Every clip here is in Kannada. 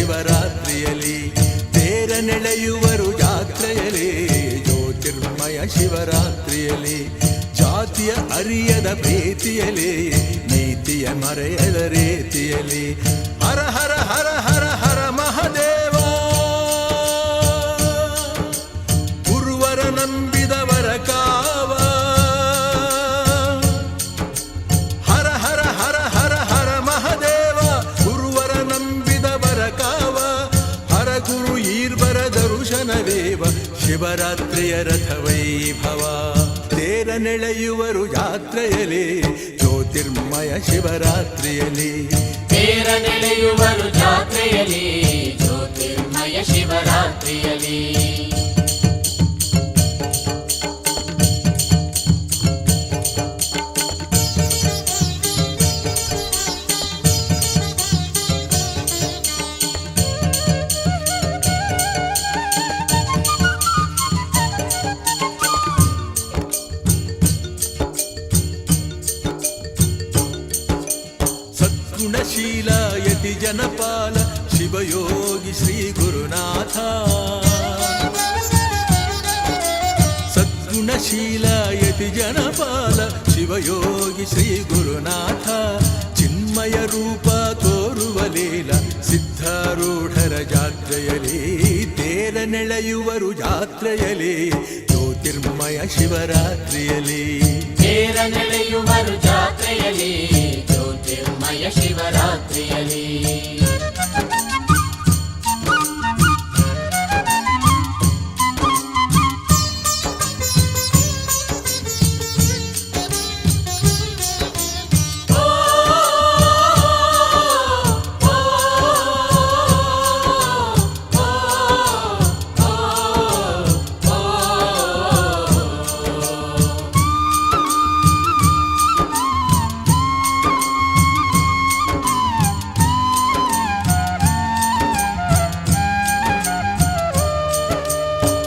ಶಿವರಾತ್ರಿಯಲ್ಲಿ ತೇರ ನೆಳೆಯುವರು ಜಾತ್ರೆಯಲ್ಲಿ ಜ್ಯೋತಿರ್ಮಯ ಶಿವರಾತ್ರಿಯಲ್ಲಿ ಜಾತಿಯ ಅರಿಯದ ಪ್ರೀತಿಯಲ್ಲಿ ನೀತಿಯ ಮರೆಯದ ರೀತಿಯಲ್ಲಿ ಹರ ಹರ ಹರ ಹರ ಹರ ಮಹದೇವ ಗುರುವರ ನಂಬಿದವರ ಕಾವ ಹರ ಹರ ಹರ ಹರ ಹರ ಮಹದೇವ ಗುರುವರ ನಂಬಿದವರ ಕಾವ ಹರ ಗುರು ಈರ್ವರ ದರುಶನವೇವ ಶಿವರಾತ್ರಿಯ ರಥ ವೈಭವ ತೇರ ನೆಳೆಯುವರು ಜಾತ್ರೆಯಲ್ಲಿ ಜ್ಯೋತಿರ್ಮಯ ಶಿವರಾತ್ರಿಯಲ್ಲಿ ತೇರ ನೆಳೆಯುವರು ಜಾತ್ರೆಯಲ್ಲಿ ಜ್ಯೋತಿರ್ಮಯ ಶಿವರಾತ್ರಿಯಲ್ಲಿ ಗುಣಶೀಲ ಯತಿ ಜನಪಾಲ ಶಿವಯೋಗಿ ಶ್ರೀ ಗುರುನಾಥ ಸದ್ಗುಣಶೀಲ ಯತಿ ಜನಪಾಲ ಶಿವಯೋಗಿ ಶ್ರೀ ಗುರುನಾಥ ಚಿನ್ಮಯ ರೂಪ ತೋರುವ ಲೀಲ ಸಿದ್ಧಾರೂಢರ ಜಾತ್ರೆಯಲ್ಲಿ ತೇರ ನೆಳೆಯುವರು ಜಾತ್ರೆಯಲ್ಲಿ ಜ್ಯೋತಿರ್ಮಯ ಶಿವರಾತ್ರಿಯಲ್ಲಿ ತೇರ ನೆಳೆಯುವರು ಜಾತ್ರೆಯಲ್ಲಿ ಜ್ಯೋತಿರ್ಮಯ ಶಿವರಾತ್ರಿಯಲ್ಲಿ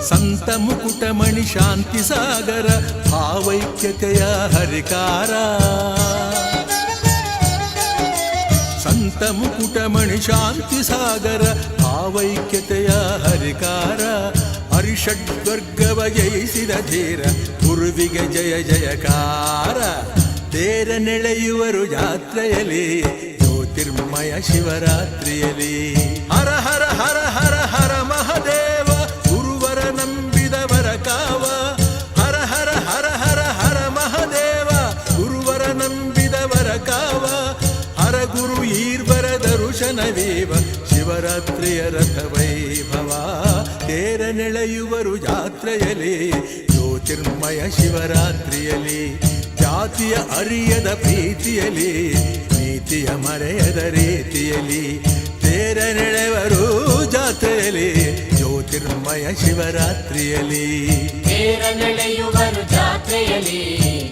ಸಂತ ಮುಕುಟಮಣಿ ಶಾಂತಿ ಸಾಗರ ಭಾವೈಕ್ಯತೆಯ ಹರಿಕಾರ ಸಂತ ಮುಕುಟಮಣಿ ಶಾಂತಿ ಸಾಗರ ಭಾವೈಕ್ಯತೆಯ ಹರಿಕಾರ ಹರಿಷಡ್ವರ್ಗವ ಜಯಿಸಿದ ಧೀರ ಗುರುವಿಗೆ ಜಯ ಜಯಕಾರ ತೇರ ನೆಳೆಯುವರು ಜಾತ್ರೆಯಲ್ಲಿ ಜ್ಯೋತಿರ್ಮಯ ಶಿವರಾತ್ರಿಯಲ್ಲಿ ಹರ ಹರ ಹರ ಹರ ಹರ ಮಹದೇವ ಗುರುವರ ನಂಬಿದವರ ಕಾವ ಹರ ಹರ ಹರ ಹರ ಹರ ಮಹದೇವ ಗುರುವರ ನಂಬಿದವರ ಕಾವ ಹರ ಗುರು ಈರ್ವರ ದರುಶನವೇವ ಶಿವರಾತ್ರಿಯ ರಥ ವೈಭವ ತೇರ ನೆಳೆಯುವರು ಜಾತ್ರೆಯಲ್ಲಿ ಜ್ಯೋತಿರ್ಮಯ ಶಿವರಾತ್ರಿಯಲ್ಲಿ ಜಾತಿಯ ಅರಿಯದ ಪ್ರೀತಿಯಲ್ಲಿ ನೀತಿಯ ಮರೆಯದ ರೀತಿಯಲ್ಲಿ ತೇರ ನೆಳೆವರು ಜಾತ್ರೆಯಲ್ಲಿ ಜ್ಯೋತಿರ್ಮಯ ಶಿವರಾತ್ರಿಯಲ್ಲಿ ತೇರ ನೆಳೆಯುವರು ಜಾತ್ರೆಯಲ್ಲಿ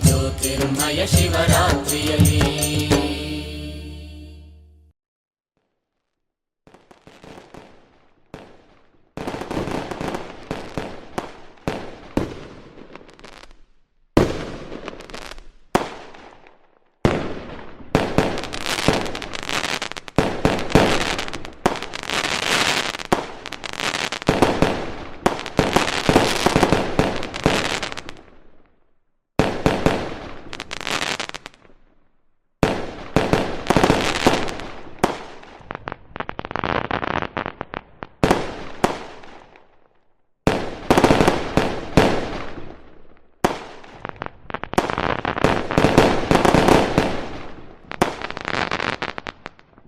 ಜ್ಯೋತಿರ್ಮಯ ಶಿವರಾತ್ರಿಯಲ್ಲಿ